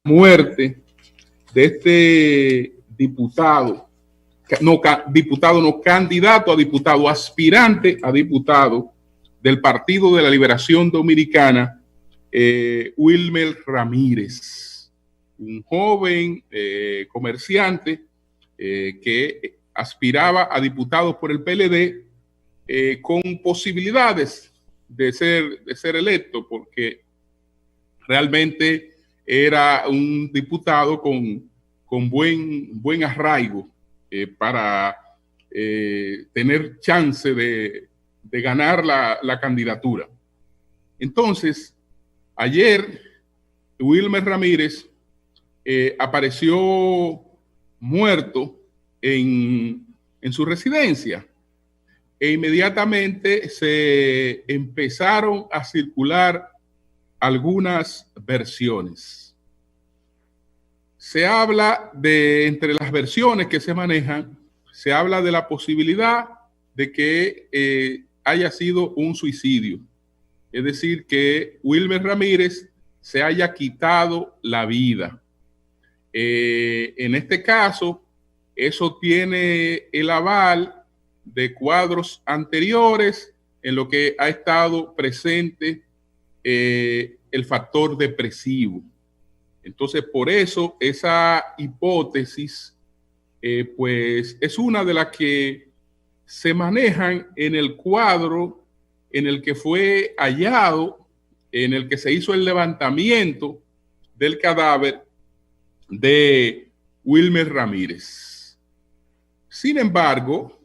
muerte de este candidato a diputado, aspirante a diputado del Partido de la Liberación Dominicana, Wilmer Ramírez, un joven comerciante que aspiraba a diputado por el PLD con posibilidades de ser electo, porque realmente era un diputado con buen arraigo para tener chance de ganar la candidatura. Entonces, ayer Wilmer Ramírez apareció muerto en su residencia, e inmediatamente se empezaron a circular algunas versiones. Se habla entre las versiones que se manejan, se habla de la posibilidad de que haya sido un suicidio. Es decir, que Wilmer Ramírez se haya quitado la vida. En este caso, eso tiene el aval de cuadros anteriores en lo que ha estado presente el factor depresivo. Entonces, por eso esa hipótesis pues es una de las que se manejan en el cuadro en el que fue hallado, en el que se hizo el levantamiento del cadáver de Wilmer Ramírez. Sin embargo,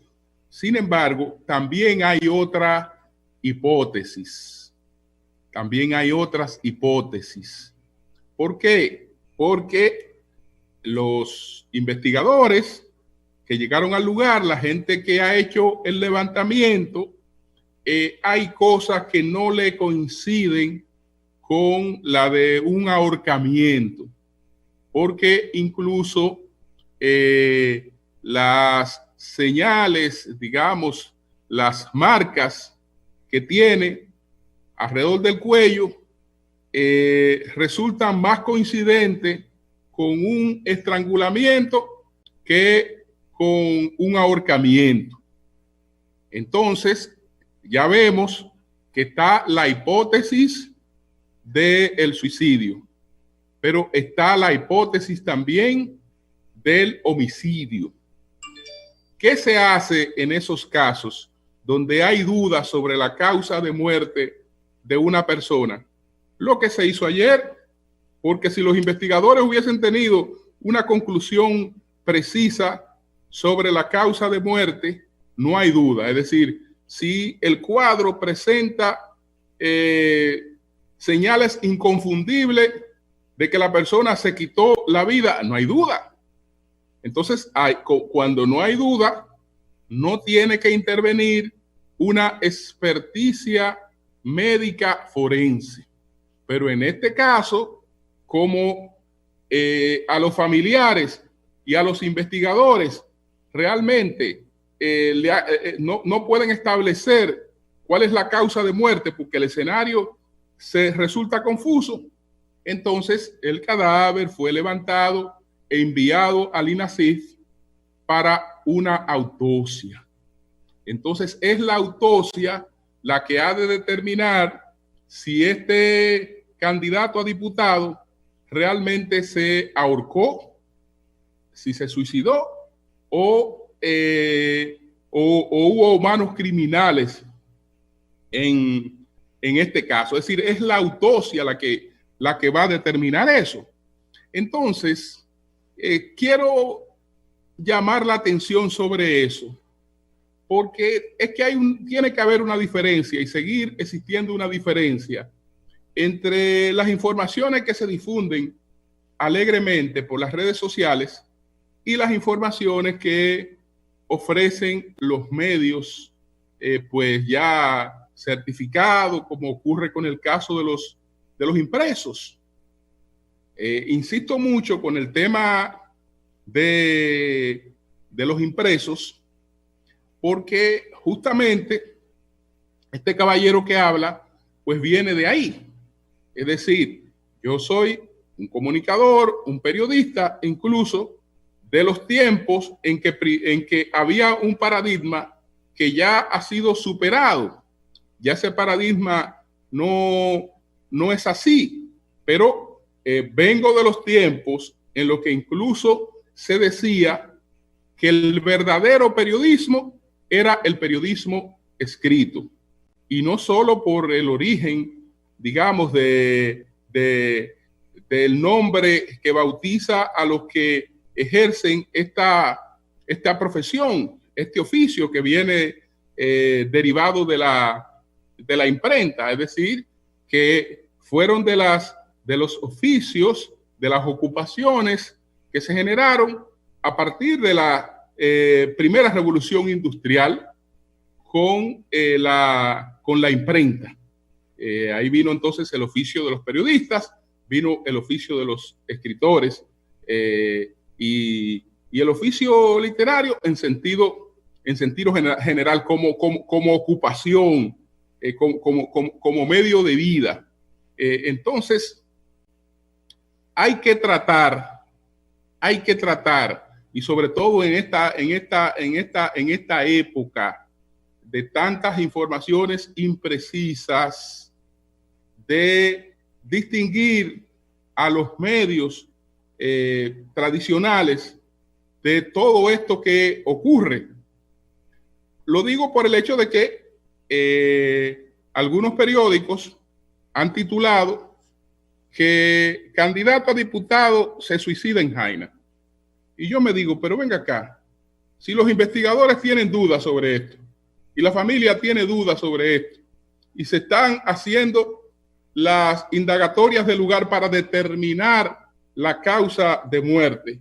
también hay otra hipótesis. También hay otras hipótesis. ¿Por qué? Porque los investigadores que llegaron al lugar, la gente que ha hecho el levantamiento, hay cosas que no le coinciden con la de un ahorcamiento, porque incluso las señales, digamos, las marcas que tiene alrededor del cuello resultan más coincidentes con un estrangulamiento que con un ahorcamiento. Entonces, ya vemos que está la hipótesis del suicidio, pero está la hipótesis también del homicidio. ¿Qué se hace en esos casos donde hay dudas sobre la causa de muerte de una persona? Lo que se hizo ayer, porque si los investigadores hubiesen tenido una conclusión precisa sobre la causa de muerte, no hay duda. Es decir, si el cuadro presenta señales inconfundibles de que la persona se quitó la vida, no hay duda. Entonces, cuando no hay duda, no tiene que intervenir una experticia médica forense. Pero en este caso, como a los familiares y a los investigadores realmente no pueden establecer cuál es la causa de muerte porque el escenario se resulta confuso, entonces el cadáver fue levantado e enviado al INASIF para una autopsia. Entonces es la autopsia la que ha de determinar si este candidato a diputado realmente se ahorcó, si se suicidó o hubo manos criminales en este caso. Es decir, es la autopsia la que va a determinar eso. Entonces, quiero llamar la atención sobre eso, porque es que tiene que haber una diferencia y seguir existiendo una diferencia entre las informaciones que se difunden alegremente por las redes sociales y las informaciones que ofrecen los medios pues ya certificados, como ocurre con el caso de los impresos. Insisto mucho con el tema de los impresos, porque justamente este caballero que habla, pues viene de ahí. Es decir, yo soy un comunicador, un periodista, incluso de los tiempos en que había un paradigma que ya ha sido superado. Ya ese paradigma no es así, pero vengo de los tiempos en los que incluso se decía que el verdadero periodismo era el periodismo escrito, y no solo por el origen, digamos, del nombre que bautiza a los que ejercen esta profesión, este oficio que viene derivado de la imprenta, es decir, que fueron de los oficios, de las ocupaciones que se generaron a partir de la primera revolución industrial con la imprenta. Ahí vino entonces el oficio de los periodistas, vino el oficio de los escritores y el oficio literario en sentido general como ocupación, como medio de vida. Entonces, hay que tratar, y sobre todo en esta época de tantas informaciones imprecisas, de distinguir a los medios tradicionales de todo esto que ocurre. Lo digo por el hecho de que algunos periódicos han titulado que candidato a diputado se suicida en Jaina. Y yo me digo, pero venga acá, si los investigadores tienen dudas sobre esto, y la familia tiene dudas sobre esto, y se están haciendo las indagatorias del lugar para determinar la causa de muerte,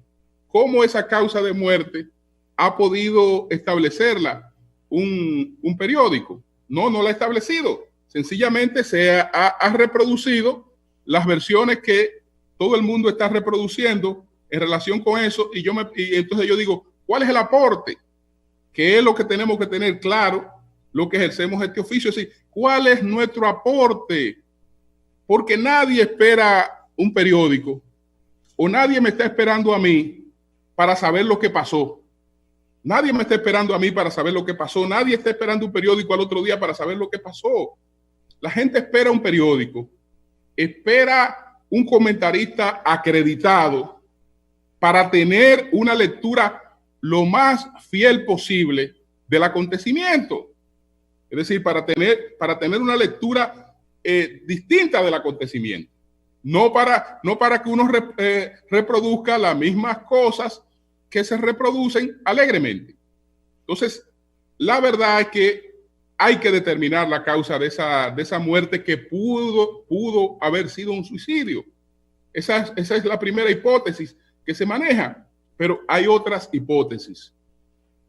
¿cómo esa causa de muerte ha podido establecerla un periódico? No la ha establecido. Sencillamente se ha reproducido las versiones que todo el mundo está reproduciendo en relación con eso, y entonces yo digo, ¿cuál es el aporte? ¿Qué es lo que tenemos que tener claro lo que ejercemos este oficio? Es decir, ¿cuál es nuestro aporte? Porque nadie espera un periódico, o nadie me está esperando a mí para saber lo que pasó. Nadie me está esperando a mí para saber lo que pasó. Nadie está esperando un periódico al otro día para saber lo que pasó. La gente espera un periódico, espera un comentarista acreditado para tener una lectura lo más fiel posible del acontecimiento. Es decir, para tener una lectura distinta del acontecimiento. No para que uno reproduzca las mismas cosas que se reproducen alegremente. Entonces, la verdad es que hay que determinar la causa de esa muerte que pudo haber sido un suicidio. Esa es la primera hipótesis que se maneja, pero hay otras hipótesis.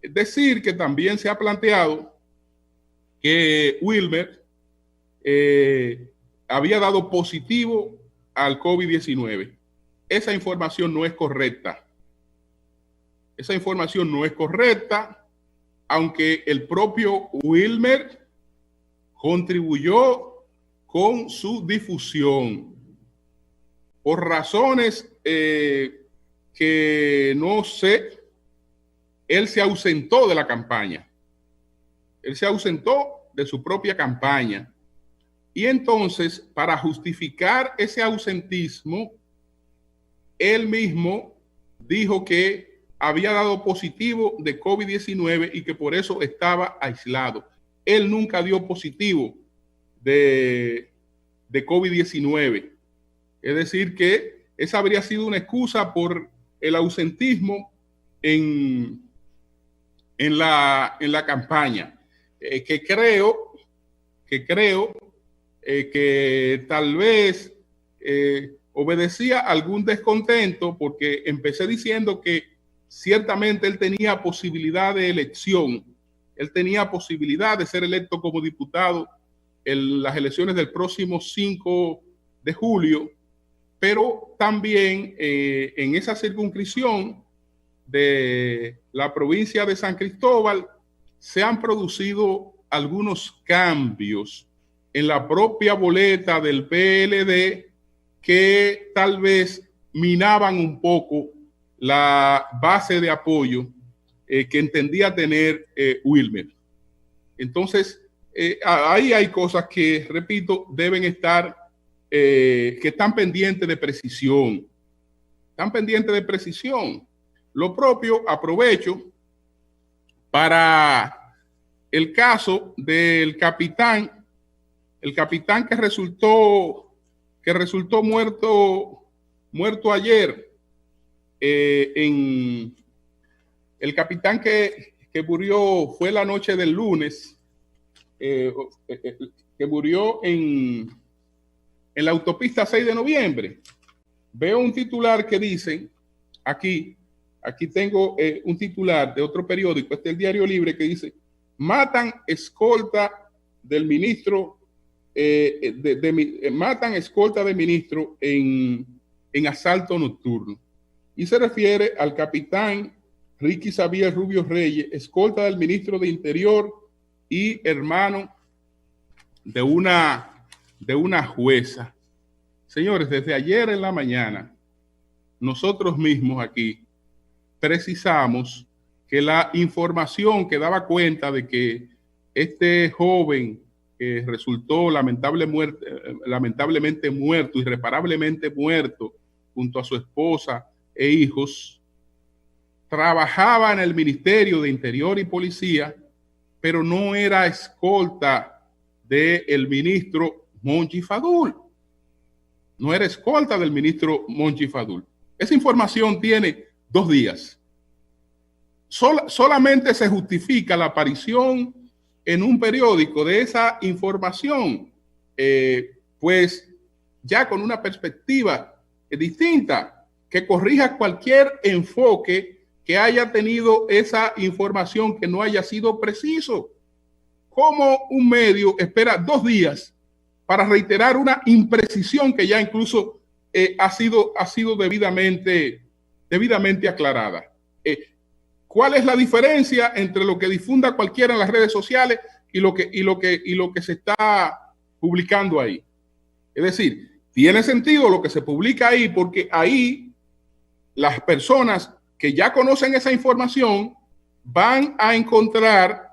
Es decir, que también se ha planteado que Wilmer había dado positivo al COVID-19. Esa información no es correcta. Esa información no es correcta, aunque el propio Wilmer contribuyó con su difusión por razones que no sé. Él se ausentó de la campaña. Él se ausentó de su propia campaña. Y entonces, para justificar ese ausentismo, él mismo dijo que había dado positivo de COVID-19 y que por eso estaba aislado. Él nunca dio positivo de COVID-19. Es decir, que esa habría sido una excusa por el ausentismo en la campaña, que creo que tal vez obedecía algún descontento, porque empecé diciendo que ciertamente él tenía posibilidad de elección, él tenía posibilidad de ser electo como diputado en las elecciones del próximo 5 de julio, pero también en esa circunscripción de la provincia de San Cristóbal se han producido algunos cambios en la propia boleta del PLD que tal vez minaban un poco la base de apoyo que entendía tener Wilmer. Entonces, ahí hay cosas que, repito, deben estar, que están pendientes de precisión. Están pendientes de precisión. Lo propio, aprovecho para el caso del capitán, el capitán que resultó muerto ayer, el capitán que murió fue la noche del lunes, que murió en la autopista 6 de noviembre. Veo un titular que dicen, aquí tengo un titular de otro periódico, este es el Diario Libre, que dice: matan escolta del ministro, matan escolta de ministro en asalto nocturno. Y se refiere al capitán Ricky Xavier Rubio Reyes, escolta del ministro de Interior y hermano de una jueza. Señores, desde ayer en la mañana, nosotros mismos aquí precisamos que la información que daba cuenta de que este joven que resultó lamentablemente muerto, irreparablemente muerto, junto a su esposa e hijos, trabajaba en el Ministerio de Interior y Policía, pero no era escolta del ministro Monchi Fadul. No era escolta del ministro Monchi Fadul. Esa información tiene 2 días. Solamente se justifica la aparición en un periódico de esa información, pues ya con una perspectiva distinta, que corrija cualquier enfoque que haya tenido esa información que no haya sido preciso. ¿Cómo un medio espera 2 días para reiterar una imprecisión que ya incluso ha sido debidamente aclarada? ¿Cuál es la diferencia entre lo que difunda cualquiera en las redes sociales y lo que se está publicando ahí? Es decir, tiene sentido lo que se publica ahí, porque ahí las personas que ya conocen esa información van a encontrar,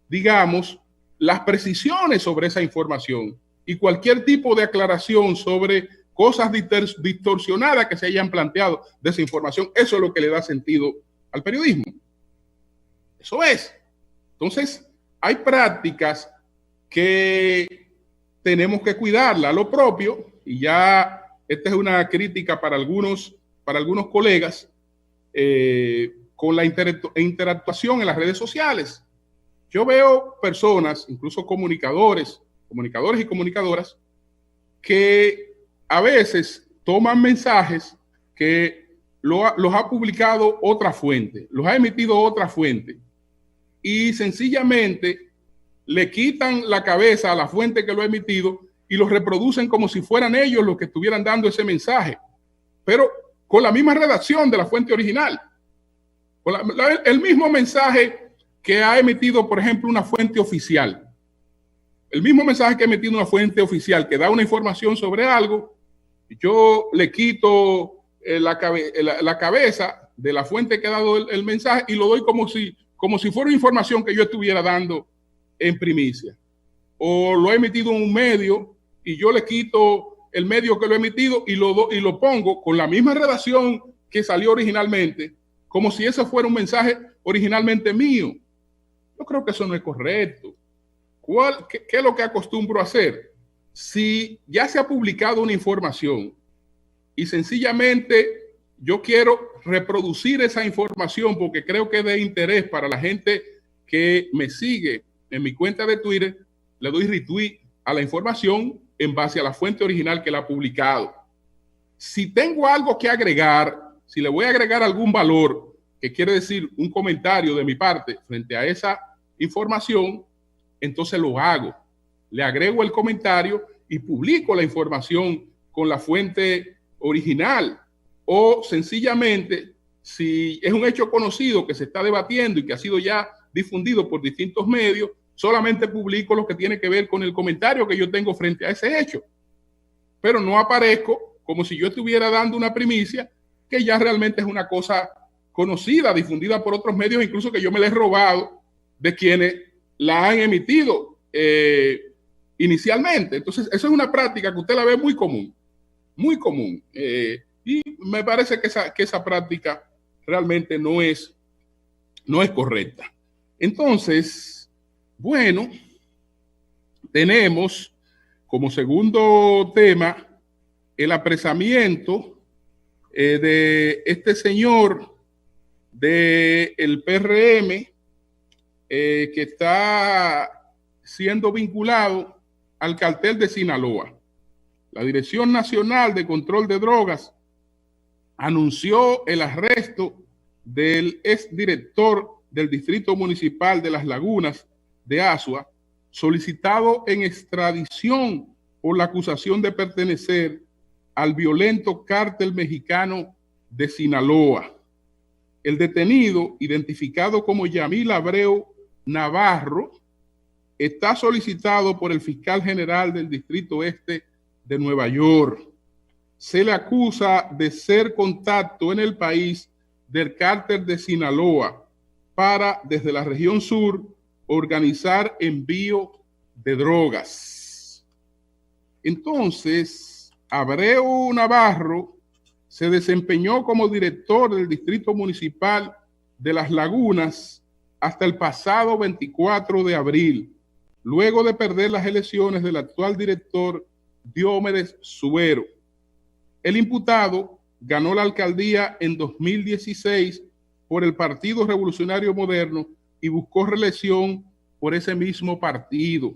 digamos, las precisiones sobre esa información, y cualquier tipo de aclaración sobre cosas distorsionadas que se hayan planteado de esa información. Eso es lo que le da sentido al periodismo. Eso es. Entonces, hay prácticas que tenemos que cuidarla. Lo propio, y ya esta es una crítica para algunos colegas, con la interactuación en las redes sociales. Yo veo personas, incluso comunicadores y comunicadoras, que a veces toman mensajes que los ha publicado otra fuente, los ha emitido otra fuente, y sencillamente le quitan la cabeza a la fuente que lo ha emitido y los reproducen como si fueran ellos los que estuvieran dando ese mensaje, pero con la misma redacción de la fuente original, con el mismo mensaje que ha emitido, por ejemplo, una fuente oficial. El mismo mensaje que ha emitido una fuente oficial que da una información sobre algo, yo le quito la cabeza de la fuente que ha dado el mensaje y lo doy como si fuera una información que yo estuviera dando en primicia. O lo he emitido en un medio y yo le quito el medio que lo he emitido y lo pongo con la misma redacción que salió originalmente, como si ese fuera un mensaje originalmente mío. Yo creo que eso no es correcto. ¿Qué es lo que acostumbro a hacer? Si ya se ha publicado una información y sencillamente yo quiero reproducir esa información porque creo que es de interés para la gente que me sigue en mi cuenta de Twitter, le doy retweet a la información en base a la fuente original que la ha publicado. Si tengo algo que agregar, si le voy a agregar algún valor, que quiere decir un comentario de mi parte frente a esa información, entonces lo hago. Le agrego el comentario y publico la información con la fuente original. O sencillamente, si es un hecho conocido que se está debatiendo y que ha sido ya difundido por distintos medios, solamente publico lo que tiene que ver con el comentario que yo tengo frente a ese hecho. Pero no aparezco como si yo estuviera dando una primicia que ya realmente es una cosa conocida, difundida por otros medios, incluso que yo me la he robado de quienes la han emitido inicialmente. Entonces, eso es una práctica que usted la ve muy común, muy común. Y me parece que esa práctica realmente no es correcta. Entonces, bueno, tenemos como segundo tema el apresamiento de este señor del PRM que está siendo vinculado al cartel de Sinaloa. La Dirección Nacional de Control de Drogas anunció el arresto del exdirector del Distrito Municipal de Las Lagunas de Azua, solicitado en extradición por la acusación de pertenecer al violento cártel mexicano de Sinaloa. El detenido, identificado como Yamil Abreu Navarro, está solicitado por el fiscal general del Distrito Este de Nueva York. Se le acusa de ser contacto en el país del cártel de Sinaloa para, desde la región sur, organizar envío de drogas. Entonces, Abreu Navarro se desempeñó como director del Distrito Municipal de Las Lagunas hasta el pasado 24 de abril, luego de perder las elecciones del actual director Diomedes Suero. El imputado ganó la alcaldía en 2016 por el Partido Revolucionario Moderno y buscó reelección por ese mismo partido.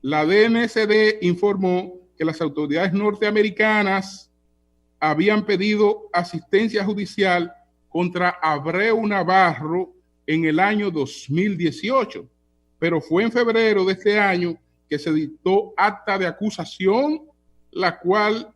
La DNCD informó que las autoridades norteamericanas habían pedido asistencia judicial contra Abreu Navarro en el año 2018, pero fue en febrero de este año que se dictó acta de acusación, la cual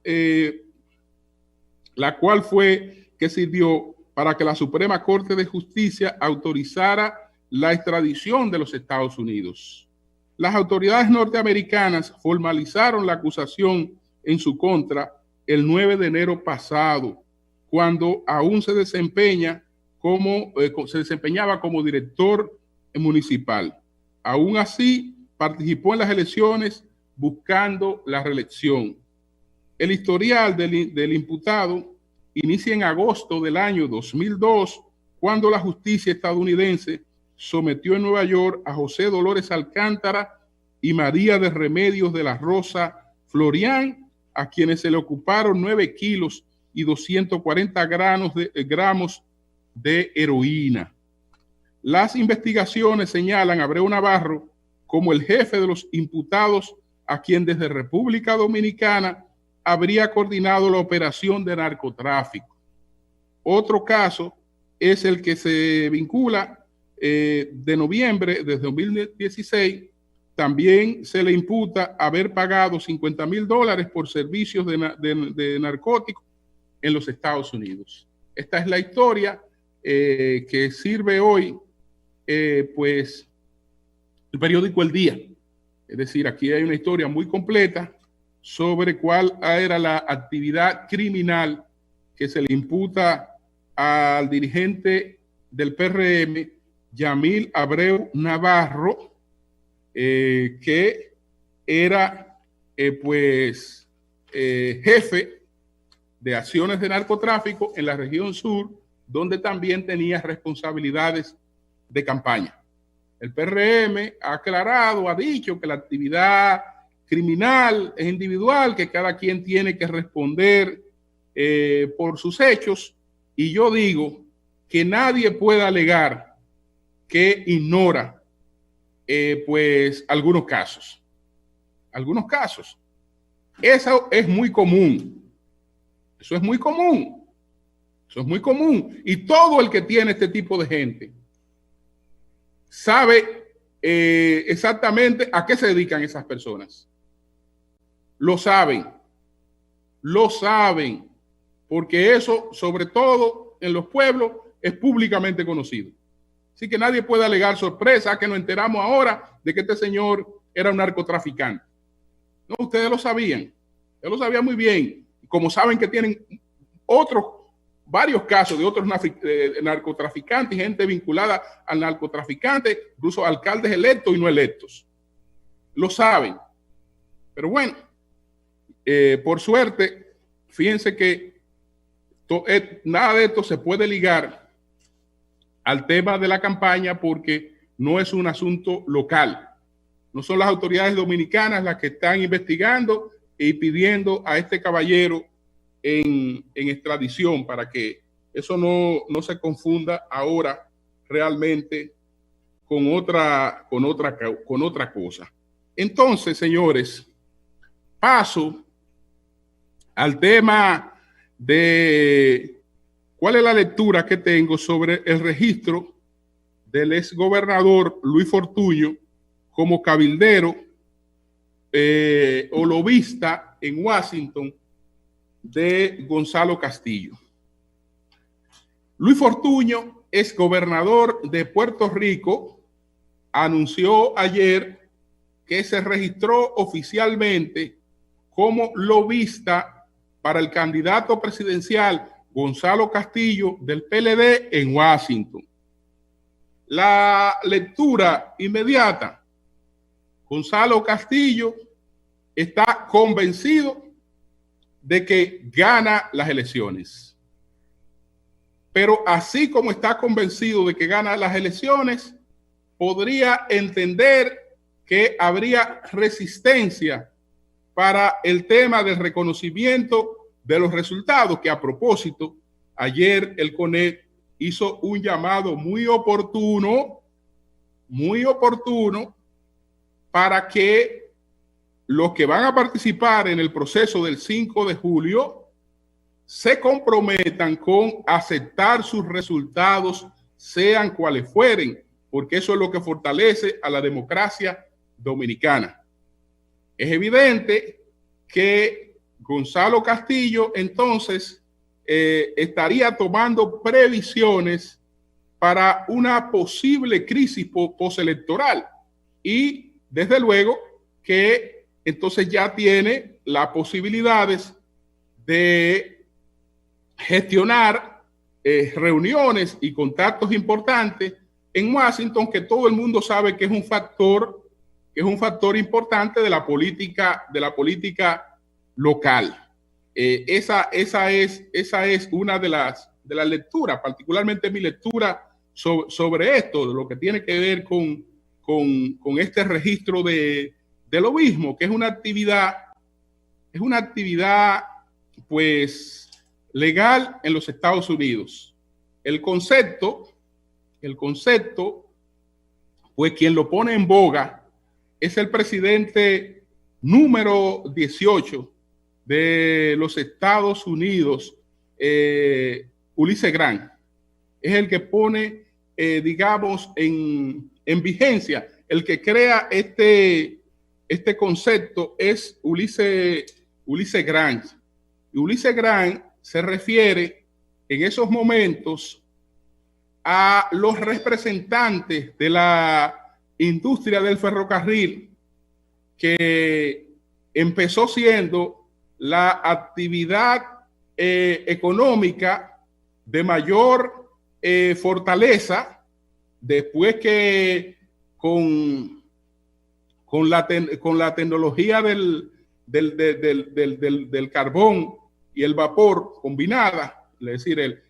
fue que sirvió para que la Suprema Corte de Justicia autorizara la extradición de los Estados Unidos. Las autoridades norteamericanas formalizaron la acusación en su contra el 9 de enero pasado, cuando aún se desempeñaba como director municipal. Aún así, participó en las elecciones buscando la reelección. El historial del imputado inicia en agosto del año 2002, cuando la justicia estadounidense sometió en Nueva York a José Dolores Alcántara y María de Remedios de la Rosa Florián, a quienes se le ocuparon 9 kilos y 240 gramos de heroína. Las investigaciones señalan a Abreu Navarro como el jefe de los imputados, a quien desde República Dominicana habría coordinado la operación de narcotráfico. Otro caso es el que se vincula de noviembre de 2016. También se le imputa haber pagado $50,000 por servicios de narcóticos en los Estados Unidos. Esta es la historia que sirve hoy, pues, el periódico El Día. Es decir, aquí hay una historia muy completa sobre cuál era la actividad criminal que se le imputa al dirigente del PRM, Yamil Abreu Navarro, que era jefe de acciones de narcotráfico en la región sur, donde también tenía responsabilidades de campaña. El PRM ha aclarado, ha dicho que la actividad criminal es individual, que cada quien tiene que responder por sus hechos, y yo digo que nadie puede alegar que ignora pues algunos casos. Algunos casos. Eso es muy común. Eso es muy común. Eso es muy común. Y todo el que tiene este tipo de gente sabe exactamente a qué se dedican esas personas. Lo saben. Lo saben. Porque eso, sobre todo en los pueblos, es públicamente conocido. Así que nadie puede alegar sorpresa que nos enteramos ahora de que este señor era un narcotraficante. No, ustedes lo sabían. Ustedes lo sabían muy bien. como saben que tienen varios casos de otros narcotraficantes, gente vinculada al narcotraficante, incluso alcaldes electos y no electos. Lo saben. Pero bueno, por suerte, fíjense que nada de esto se puede ligar al tema de la campaña porque no es un asunto local. No son las autoridades dominicanas las que están investigando y pidiendo a este caballero en extradición para que eso no se confunda ahora realmente con otra cosa. Entonces, señores, paso al tema de cuál es la lectura que tengo sobre el registro del exgobernador Luis Fortuño como cabildero o lobista en Washington de Gonzalo Castillo. Luis Fortuño, exgobernador de Puerto Rico, anunció ayer que se registró oficialmente como lobista para el candidato presidencial Gonzalo Castillo del PLD en Washington. La lectura inmediata: Gonzalo Castillo está convencido de que gana las elecciones. Pero así como está convencido de que gana las elecciones, podría entender que habría resistencia para el tema del reconocimiento de los resultados, que a propósito, ayer el CONEC hizo un llamado muy oportuno para que los que van a participar en el proceso del 5 de julio se comprometan con aceptar sus resultados, sean cuales fueren, porque eso es lo que fortalece a la democracia dominicana. Es evidente que Gonzalo Castillo entonces estaría tomando previsiones para una posible crisis postelectoral y desde luego que entonces ya tiene las posibilidades de gestionar reuniones y contactos importantes en Washington, que todo el mundo sabe que es un factor importante de la política local. Esa es una de las lecturas, particularmente mi lectura sobre esto, de lo que tiene que ver con este registro de lobismo, que es una actividad pues legal en los Estados Unidos. El concepto, pues quien lo pone en boga es el presidente número 18 de los Estados Unidos, Ulises Grant. Es el que pone, digamos, en vigencia, el que crea este concepto es Ulises Grant. Y Ulises Grant se refiere en esos momentos a los representantes de la industria del ferrocarril, que empezó siendo la actividad económica de mayor fortaleza después que con la tecnología del carbón y el vapor combinada, es decir,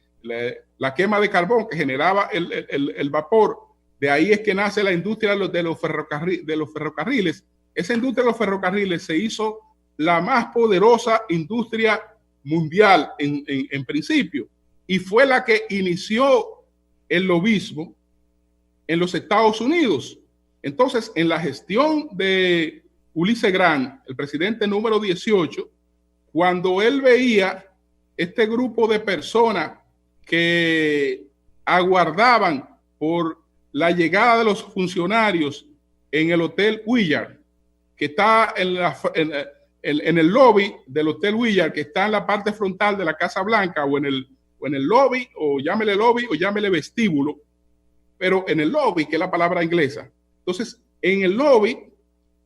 la quema de carbón que generaba el vapor, de ahí es que nace la industria de los ferrocarriles. Esa industria de los ferrocarriles se hizo la más poderosa industria mundial en principio, y fue la que inició el lobismo en los Estados Unidos. Entonces, en la gestión de Ulises Grant, el presidente número 18, cuando él veía este grupo de personas que aguardaban por la llegada de los funcionarios en el Hotel Willard, que está en el lobby del Hotel Willard, que está en la parte frontal de la Casa Blanca, o en el lobby, o llámele vestíbulo, pero en el lobby, que es la palabra inglesa. Entonces, en el lobby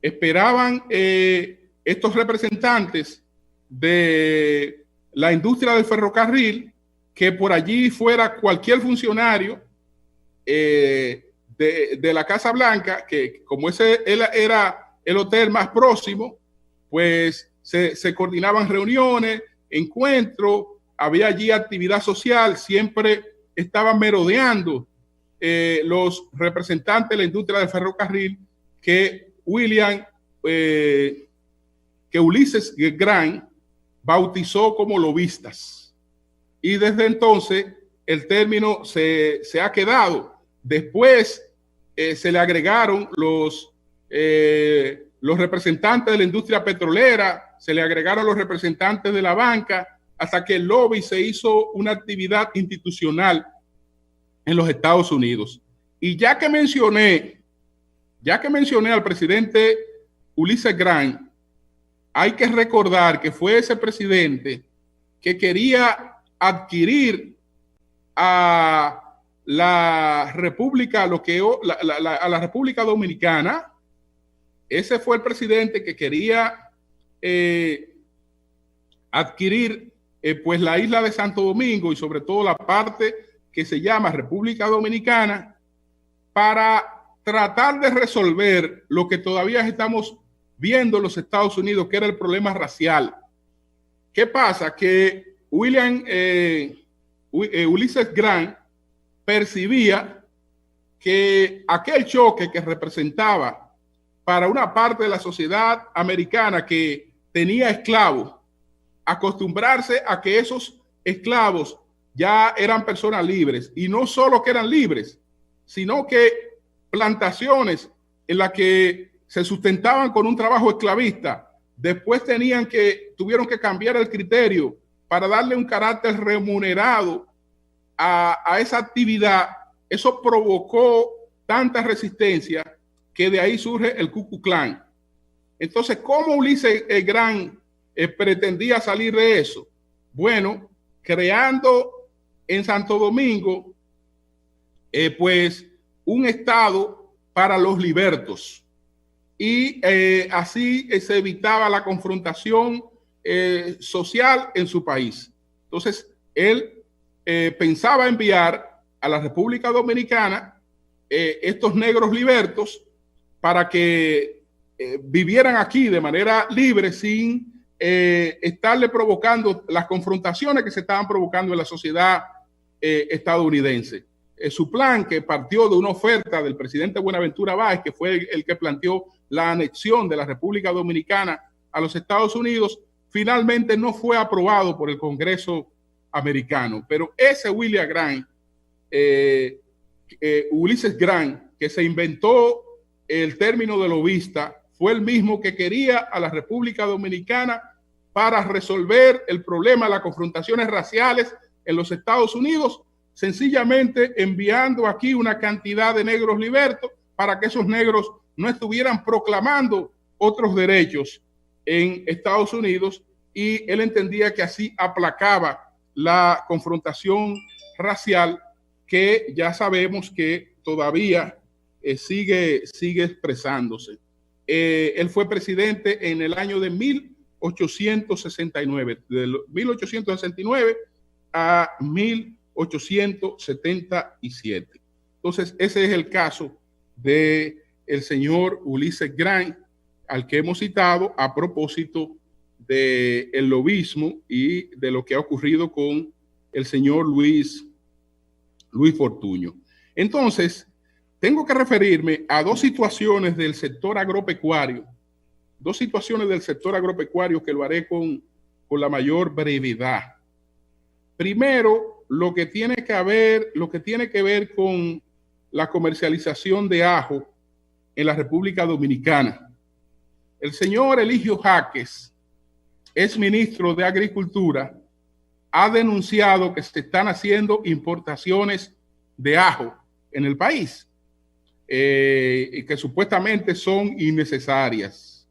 esperaban estos representantes de la industria del ferrocarril, que por allí fuera cualquier funcionario de la Casa Blanca, que como ese era el hotel más próximo, pues se coordinaban reuniones, encuentros, había allí actividad social, siempre estaban merodeando los representantes de la industria del ferrocarril que Ulises Grant bautizó como lobistas. Y desde entonces el término se ha quedado. Después se le agregaron los representantes de la industria petrolera, se le agregaron los representantes de la banca, hasta que el lobby se hizo una actividad institucional en los Estados Unidos. Y ya que mencioné al presidente Ulises Grant, hay que recordar que fue ese presidente que quería adquirir a la República, a la República Dominicana. Ese fue el presidente que quería adquirir pues la isla de Santo Domingo y sobre todo la parte que se llama República Dominicana, para tratar de resolver lo que todavía estamos viendo en los Estados Unidos, que era el problema racial. ¿Qué pasa? Que Ulises Grant percibía que aquel choque que representaba para una parte de la sociedad americana que tenía esclavos, acostumbrarse a que esos esclavos ya eran personas libres, y no solo que eran libres, sino que plantaciones en las que se sustentaban con un trabajo esclavista, después tuvieron que cambiar el criterio para darle un carácter remunerado a esa actividad. Eso provocó tanta resistencia que de ahí surge el Ku Klux Klan. Entonces, ¿cómo Ulises Grant pretendía salir de eso? Bueno, creando en Santo Domingo pues un estado para los libertos, y así se evitaba la confrontación social en su país. Entonces él pensaba enviar a la República Dominicana estos negros libertos para que vivieran aquí de manera libre, sin estarle provocando las confrontaciones que se estaban provocando en la sociedad estadounidense. Su plan, que partió de una oferta del presidente Buenaventura Báez, que fue el que planteó la anexión de la República Dominicana a los Estados Unidos, finalmente no fue aprobado por el Congreso americano. Pero ese Ulises Grant, que se inventó el término de lobista, fue el mismo que quería a la República Dominicana para resolver el problema de las confrontaciones raciales en los Estados Unidos, sencillamente enviando aquí una cantidad de negros libertos para que esos negros no estuvieran proclamando otros derechos en Estados Unidos, y él entendía que así aplacaba la confrontación racial, que ya sabemos que todavía sigue expresándose. Él fue presidente en el año de 1869, de 1869 a 1877. Entonces, ese es el caso de el señor Ulises Grant, al que hemos citado a propósito del lobismo y de lo que ha ocurrido con el señor Luis Fortuño. Entonces, tengo que referirme a dos situaciones del sector agropecuario, que lo haré con la mayor brevedad. Primero, lo que tiene que ver con la comercialización de ajo en la República Dominicana. El señor Eligio Jaques, ex ministro de Agricultura, ha denunciado que se están haciendo importaciones de ajo en el país y que supuestamente son innecesarias.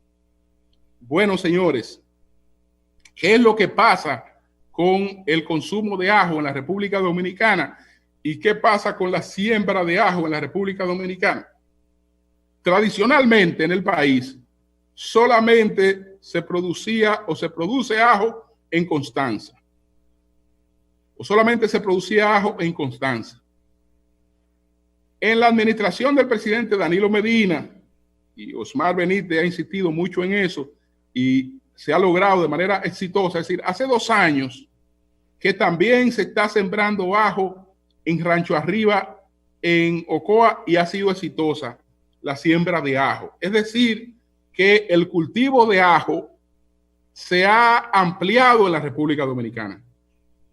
Bueno, señores, ¿qué es lo que pasa con el consumo de ajo en la República Dominicana? ¿Y qué pasa con la siembra de ajo en la República Dominicana? Tradicionalmente en el país solamente se producía o se produce ajo en Constanza. o solamente se producía ajo en Constanza. En la administración del presidente Danilo Medina, y Osmar Benítez ha insistido mucho en eso, y se ha logrado de manera exitosa, es decir, hace 2 años que también se está sembrando ajo en Rancho Arriba, en Ocoa, y ha sido exitosa la siembra de ajo. Es decir, que el cultivo de ajo se ha ampliado en la República Dominicana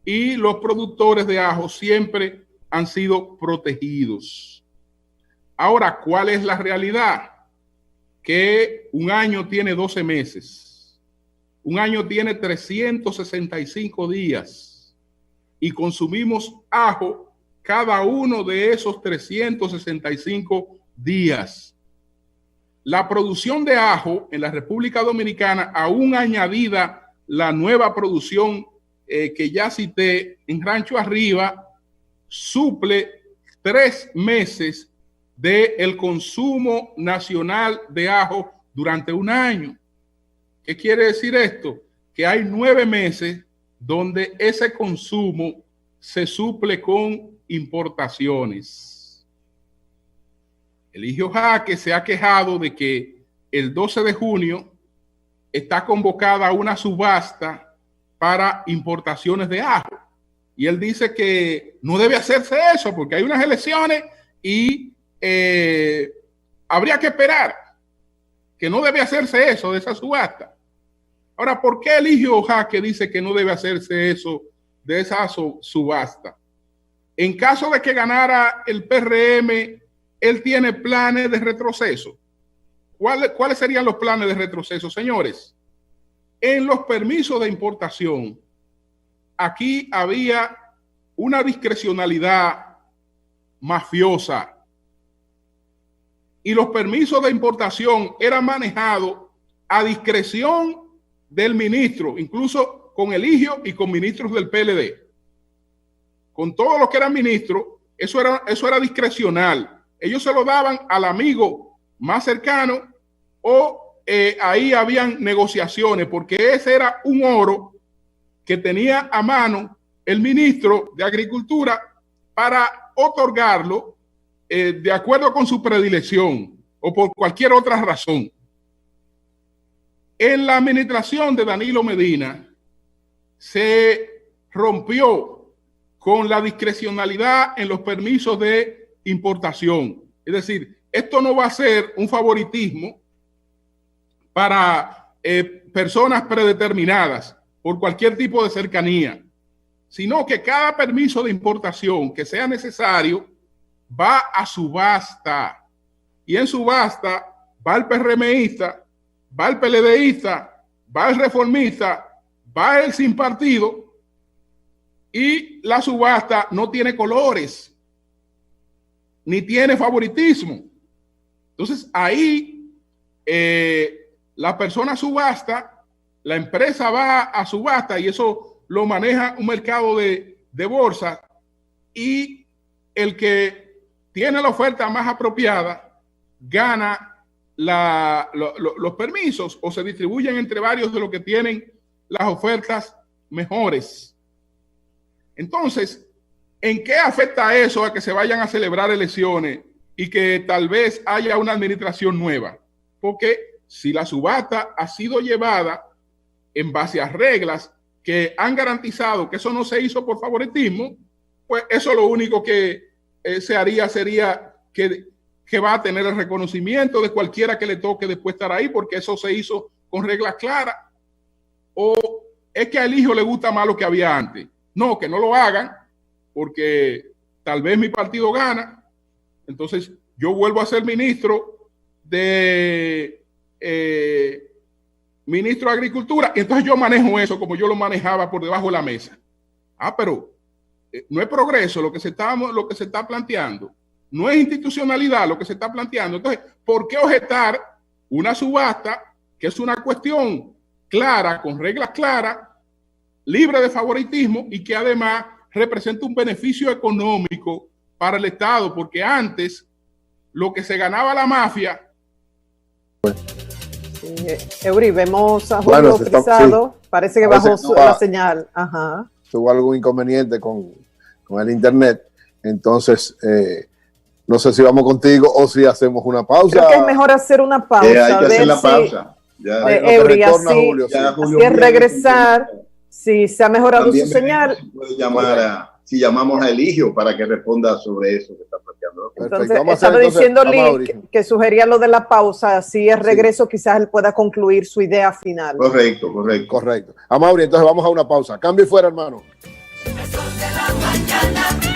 y los productores de ajo siempre han sido protegidos. Ahora, ¿cuál es la realidad? Que un año tiene 12 meses, un año tiene 365 días y consumimos ajo cada uno de esos 365 días. La producción de ajo en la República Dominicana, aún añadida la nueva producción que ya cité en Rancho Arriba, suple 3 meses del consumo nacional de ajo durante un año. ¿Qué quiere decir esto? Que hay 9 meses donde ese consumo se suple con importaciones. Eligio Jaque se ha quejado de que el 12 de junio está convocada una subasta para importaciones de ajo. Y él dice que no debe hacerse eso porque hay unas elecciones y habría que esperar, que no debe hacerse eso de esa subasta. Ahora, ¿por qué Eligio Jaque dice que no debe hacerse eso de esa subasta? En caso de que ganara el PRM, él tiene planes de retroceso. ¿Cuáles serían los planes de retroceso, señores? En los permisos de importación, aquí había una discrecionalidad mafiosa y los permisos de importación eran manejados a discreción del ministro, incluso con Eligio y con ministros del PLD. Con todos los que eran ministros, eso era discrecional. Ellos se lo daban al amigo más cercano o ahí habían negociaciones, porque ese era un oro que tenía a mano el ministro de Agricultura para otorgarlo de acuerdo con su predilección o por cualquier otra razón. En la administración de Danilo Medina se rompió con la discrecionalidad en los permisos de importación. Es decir, esto no va a ser un favoritismo para personas predeterminadas por cualquier tipo de cercanía, sino que cada permiso de importación que sea necesario va a subasta, y en subasta va el PRMista, va el PLDista, va el reformista, va el sin partido, y la subasta no tiene colores ni tiene favoritismo. Entonces ahí la persona subasta, la empresa va a subasta y eso lo maneja un mercado de bolsa, y el que tiene la oferta más apropiada gana los permisos o se distribuyen entre varios de los que tienen las ofertas mejores. Entonces, ¿en qué afecta eso a que se vayan a celebrar elecciones y que tal vez haya una administración nueva? Porque si la subasta ha sido llevada en base a reglas que han garantizado que eso no se hizo por favoritismo, pues eso lo único que se haría sería que va a tener el reconocimiento de cualquiera que le toque después estar ahí, porque eso se hizo con reglas claras. ¿O es que a Eligio le gusta más lo que había antes? No, que no lo hagan, porque tal vez mi partido gana, entonces yo vuelvo a ser ministro de Agricultura, y entonces yo manejo eso como yo lo manejaba por debajo de la mesa. Pero no es progreso lo que se está planteando, no es institucionalidad lo que se está planteando. Entonces, ¿por qué objetar una subasta que es una cuestión clara, con reglas claras, libre de favoritismo y que además representa un beneficio económico para el Estado? Porque antes lo que se ganaba la mafia. Eury, vemos a Julio Frisado, sí. Parece que bajó la señal. Ajá. tuvo algún inconveniente con el internet. Entonces, no sé si vamos contigo o si hacemos una pausa. Creo que es mejor hacer una pausa. Hay que hacer la pausa. Ya, Eury, así, Julio, ya, así Julio, es regresar. Si se ha mejorado también su señal. puede llamar si llamamos a Eligio para que responda sobre eso que está planteando. Entonces, estaba diciendo Lee que sugería lo de la pausa. Si es regreso, quizás él pueda concluir su idea final. Correcto. Amaury, entonces vamos a una pausa. Cambio y fuera, hermano. El sol de la mañana.